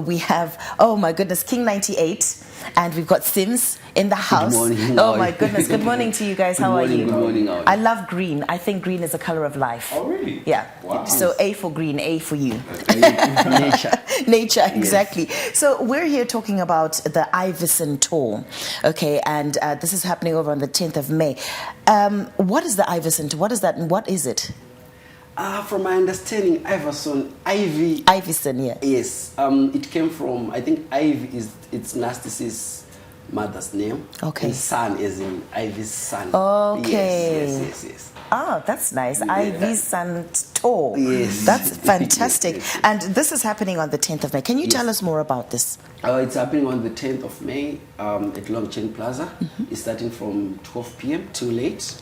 We have, oh my goodness, King 98, and we've got Sims in the house. Good morning. Oh my goodness, good morning to you guys. How are you? Good morning. How are you? I love green. I think green is a color of life. Oh, really? Yeah. Wow. So A for green, A for you. Nature. Nature, exactly. Yes. So we're here talking about the Ivyson tour, okay, and this is happening over on the 10th of May. What is the Ivyson tour? What is that and what is it? From my understanding, Ivyson, Ivyson, yeah. Yes, it came from, I think Ivy it's Nasty's mother's name. Okay. And son is in Ivy's son. Okay. Yes. Oh, that's nice. Yeah. Ivyson tour. Yes. That's fantastic. Yes. And this is happening on the 10th of May. Can you tell us more about this? It's happening on the 10th of May at Longchain Plaza. It's starting from 12 p.m. till late.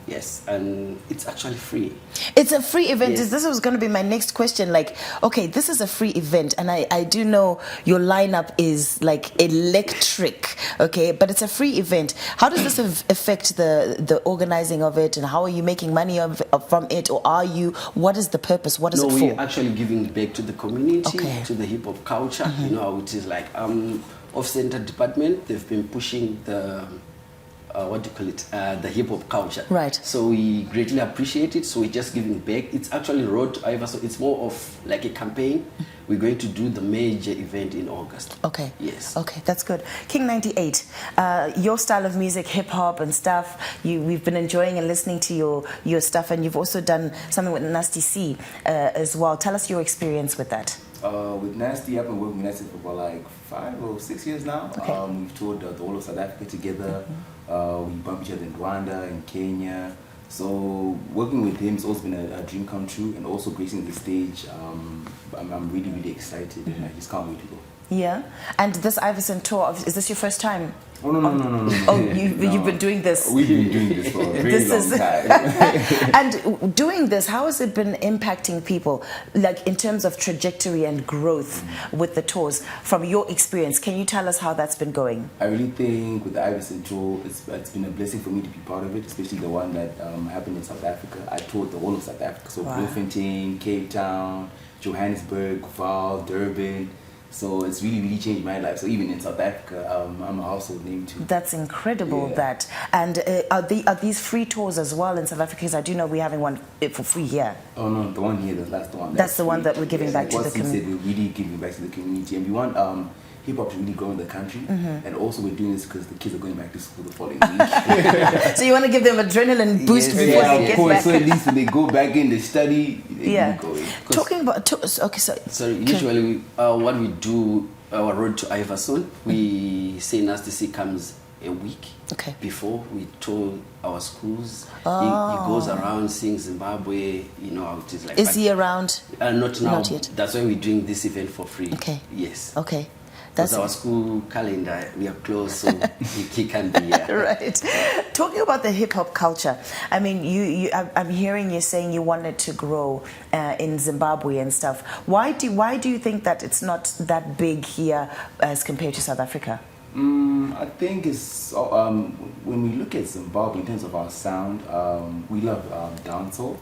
Yes, and it's actually free. It's a free event. Yes. This was going to be my next question. Like, okay, this is a free event, and I do know your lineup is like electric, okay, but it's a free event. How does this affect the organizing of it, and how are you making money from it, or are you? What is the purpose? What is it for? No, we're actually giving back to the community, to the hip hop culture. You know how it is like off-center department. They've been pushing the what do you call it? The hip hop culture. Right. So we greatly appreciate it. So we're just giving back. It's actually Road to Ivyson. So it's more of like a campaign. We're going to do the major event in August. Okay. Yes. Okay, that's good. King 98, your style of music, hip hop and stuff. We've been enjoying and listening to your stuff, and you've also done something with Nasty C as well. Tell us your experience with that. With Nasty, I've been working with Nasty for about like 5 or 6 years now. Okay. We've toured the whole of South Africa together. We bump each other in Rwanda, in Kenya. So working with him has also been a dream come true, and also gracing the stage. I'm really, really excited, and I just can't wait to go. Yeah, and this Ivyson tour, is this your first time? Oh, no. Oh, you've been doing this. We've been doing this for a very long time. And doing this, how has it been impacting people, like in terms of trajectory and growth with the tours? From your experience, can you tell us how that's been going? I really think with the Ivyson tour, it's been a blessing for me to be part of it, especially the one that happened in South Africa. I toured the whole of South Africa, so Bloemfontein, Cape Town, Johannesburg, Vaal, Durban. So it's really, really changed my life. So even in South Africa, I'm a household name too. That's incredible. Yeah. And are these free tours as well in South Africa? Because I do know we're having one for free here. Oh no, the one here, that's the one. That's the one that we're giving back to the community. We're really giving back to the community, and we want hip hop to really grow in the country. And also we're doing this because the kids are going back to school the following week. So you want to give them adrenaline boost before they get back. So at least when they go back in, they study. They go in. Talking about okay, so usually what we do, our Road to Ivyson, we say Nasty C comes a week before we tour our schools. He goes around, sings Zimbabwe, you know how it is like. Is he around? Not now. Not yet. That's why we're doing this event for free. Okay. Yes. Okay. That's our school calendar. We are closed, so he can be here. Right. Talking about the hip hop culture, I mean, I'm hearing you saying you wanted to grow in Zimbabwe and stuff. Why do you think that it's not that big here as compared to South Africa? I think it's when we look at Zimbabwe in terms of our sound, we love dancehall.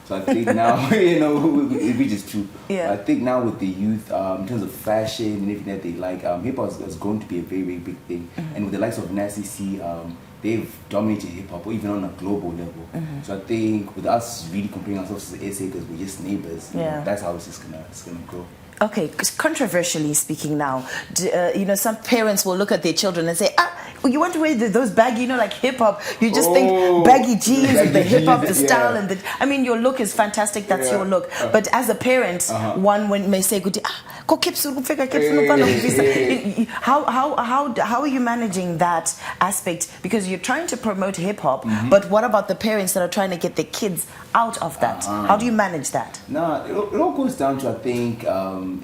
So I think now, which is true. Yeah. I think now with the youth, in terms of fashion and everything that they like, hip hop has grown to be a very, very big thing. And with the likes of Nasty C, they've dominated hip hop, even on a global level. So I think with us really comparing ourselves to the SA because we're just neighbors, that's how it's gonna grow. Okay, controversially speaking now, some parents will look at their children and say, you want to wear those baggy, like hip hop, you just think baggy jeans and the hip hop, the style, and your look is fantastic, that's your look. But as a parent, one may say, how are you managing that aspect? Because you're trying to promote hip hop, but what about the parents that are trying to get their kids out of that? How do you manage that? No, it all goes down to, I think,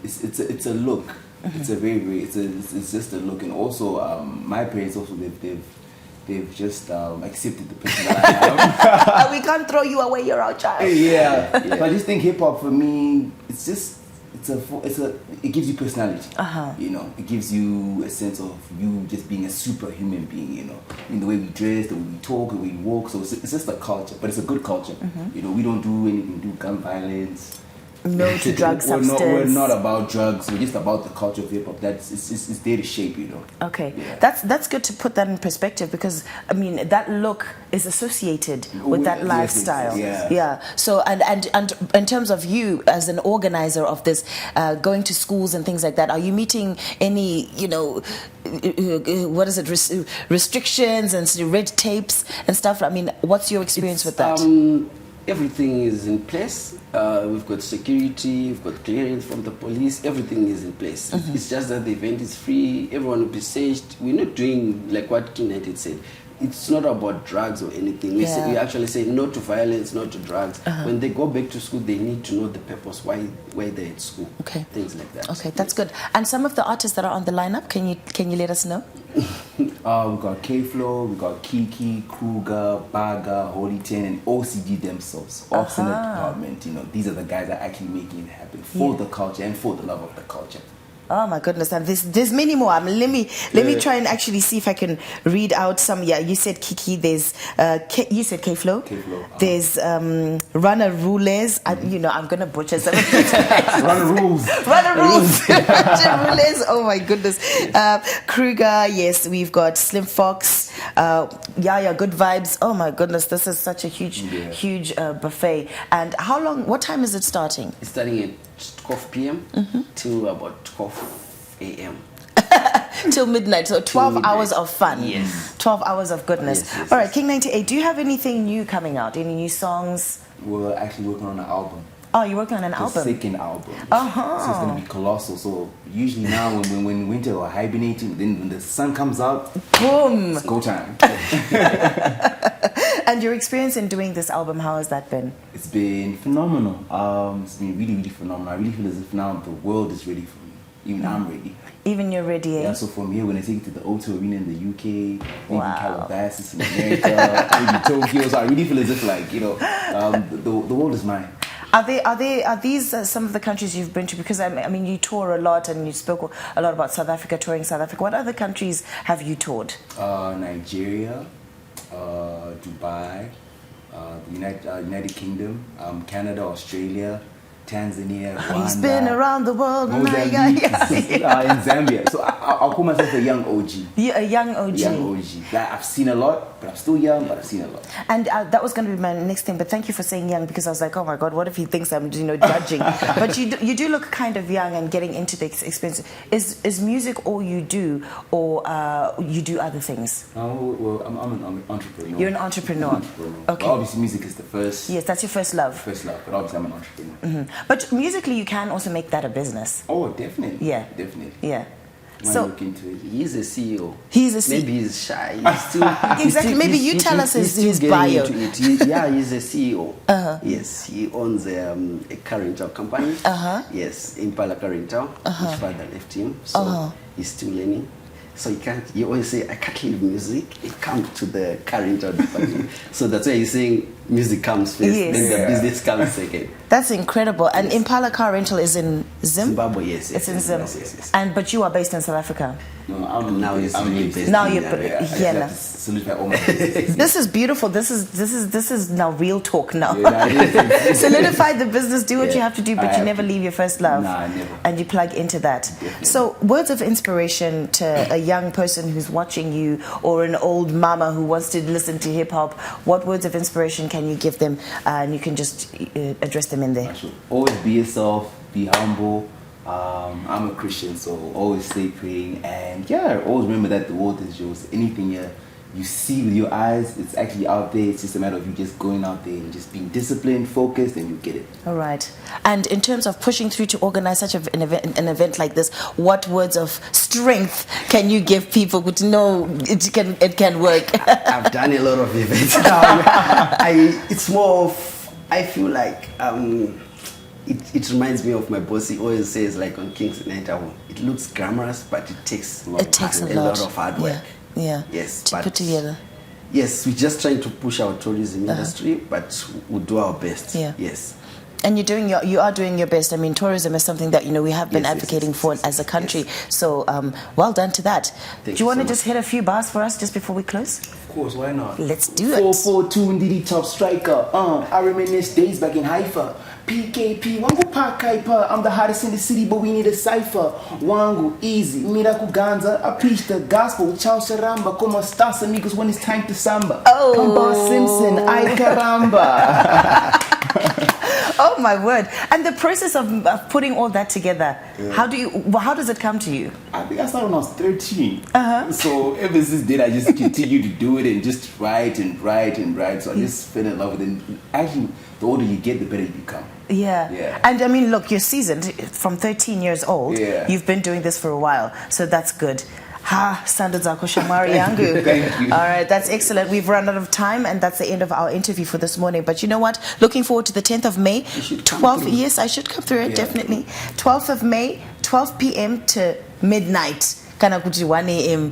it's a look. It's a it's just a look, and also my parents also they've just accepted the person that I am. We can't throw you away, you're our child. Yeah. But I just think hip hop for me, it gives you personality. It gives you a sense of you just being a superhuman being. In the way we dress, the way we talk, the way we walk. So it's just a culture, but it's a good culture. We don't do anything, do gun violence. No to drug substance. We're not about drugs. We're just about the culture of hip hop. It's there to shape, you know. Okay, yeah. That's good to put that in perspective, because I mean that look is associated with that lifestyle. Yeah. So and in terms of you as an organizer of this, going to schools and things like that, are you meeting any, you know, what is it, restrictions and red tapes and stuff? I mean, what's your experience with that? Everything is in place. We've got security, we've got clearance from the police, everything is in place. It's just that the event is free, everyone will be safe. We're not doing like what King United said. It's not about drugs or anything. We actually say no to violence, no to drugs. When they go back to school, they need to know the purpose, why they're at school. Okay. Things like that. Okay, that's good. And some of the artists that are on the lineup, can you let us know? We've got K-Flow, we've got Kiki, Kruger, Baga, Holy Ten, and OCD themselves. Ops in the department, you know, these are the guys that are actually making it happen for the culture and for the love of the culture. Oh my goodness! And there's many more. Let me try and actually see if I can read out some. Yeah, you said Kiki. There's you said K-Flow. K-Flow. There's Runner Rules. You know, I'm gonna butcher some. Runner Rules. Runner Rules. Runner Rules. Oh my goodness. Kruger. Yes, we've got Slim Fox. Yeah, Good Vibes. Oh my goodness, this is such a huge buffet. And how long? What time is it starting? It's starting at 12 p.m. till about 12 a.m. Till midnight, so 12 hours of fun. Yes. 12 hours of goodness. All right, King 98, do you have anything new coming out? Any new songs? We're actually working on an album. Oh, you're working on an album? The second album. So it's going to be colossal. So usually now when winter or hibernating, then when the sun comes out, boom! It's go time. And your experience in doing this album, how has that been? It's been phenomenal. It's been really, really phenomenal. I really feel as if now the world is ready for me. Even I'm ready. Even you're ready, eh? Yeah, so from here, when I take it to the O2 Arena in the UK, maybe Calabasas in America, maybe Tokyo, so I really feel as if, like, you know, the world is mine. Are these some of the countries you've been to? Because I mean, you tour a lot, and you spoke a lot about South Africa, touring South Africa. What other countries have you toured? Nigeria, Dubai, the United Kingdom, Canada, Australia, Tanzania, Rwanda. He's been around the world. Mozambique, in Zambia. So I'll call myself a young OG. You're a young OG. Young OG. Like, I've seen a lot, but I'm still young, but I've seen a lot. And that was going to be my next thing, but thank you for saying young, because I was like, oh my God, what if he thinks I'm, judging? But you do look kind of young and getting into the experience. Is music all you do, or you do other things? Well, I'm an entrepreneur. You're an entrepreneur. Okay. Well, obviously, music is the first. Yes, that's your first love. First love, but obviously, I'm an entrepreneur. But musically, you can also make that a business. Oh, definitely. Yeah. Definitely. Yeah. So look into it. He's a CEO. He's a CEO. Maybe he's shy. He's still, exactly. Maybe you tell us his bio. He's a CEO. Yes, he owns a car rental company. Yes, Impala Car Rental. His father left him, so he's still learning. So you always say, I can't leave music, it comes to the car rental department. So that's why he's saying music comes first, then the business comes second. That's incredible. And Impala Car Rental is in Zimbabwe, yes. It's in Zimbabwe. Yes. But you are based in South Africa. No, I'm based. Now you're This is beautiful. This is now real talk now. Solidify the business, do what you have to do, but you never leave your first love. Nah, never. And you plug into that. Definitely. So words of inspiration to a young person who's watching you, or an old mama who wants to listen to hip hop, what words of inspiration can you give them? And you can just address them in there. Always be yourself, be humble. I'm a Christian, so always stay praying, and always remember that the world is yours. Anything you see with your eyes, it's actually out there. It's just a matter of you just going out there and just being disciplined, focused, and you get it. All right. And in terms of pushing through to organize such an event like this, what words of strength can you give people to know it can work? I've done a lot of events. It's more of, I feel like it reminds me of my boss. He always says, like on King's Night, it looks glamorous, but it takes a lot of hard work. Yeah. Yes. To put together. Yes, we're just trying to push our tourism industry, but we'll do our best. Yeah. Yes. And you are doing your best. I mean, tourism is something that we have been advocating for as a country. So, well done to that. Do you want to just hit a few bars for us just before we close? Of course, why not? Let's do it. 442 Ndidi top striker. I reminisce days back in Haifa. PKP, wangu pakaipa. I'm the hottest in the city, but we need a cipher. Wangu, easy, miraku ganza. I preach the gospel, chow sharamba, como estás amigos when it's time to samba. Oh. Kamba Simpson, ay caramba. Oh my word! And the process of putting all that together, how does it come to you? I think I started when I was 13. So ever since then, I just continued to do it and just write and write and write. So I just fell in love with it. Actually, the older you get, the better you become. Yeah. And I mean, look, you're seasoned from 13 years old. Yeah. You've been doing this for a while, so that's good. Standards zako shamari yangu. Thank you. All right, that's excellent. We've run out of time, and that's the end of our interview for this morning. But you know what? Looking forward to the 10th of May. 12. Yes, I should come through it, definitely. 12th of May, 12 p.m. to midnight. Kana kuti 1 a.m.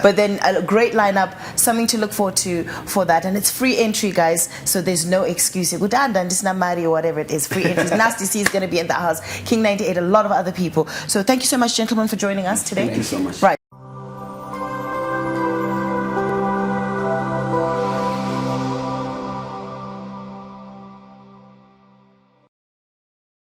But then a great lineup, something to look forward to for that. And it's free entry, guys, so there's no excuse. Gudanda, Mari, or whatever it is, free entry. Nasty C is going to be in the house, King 98, a lot of other people. So thank you so much, gentlemen, for joining us today. Thank you so much. Right.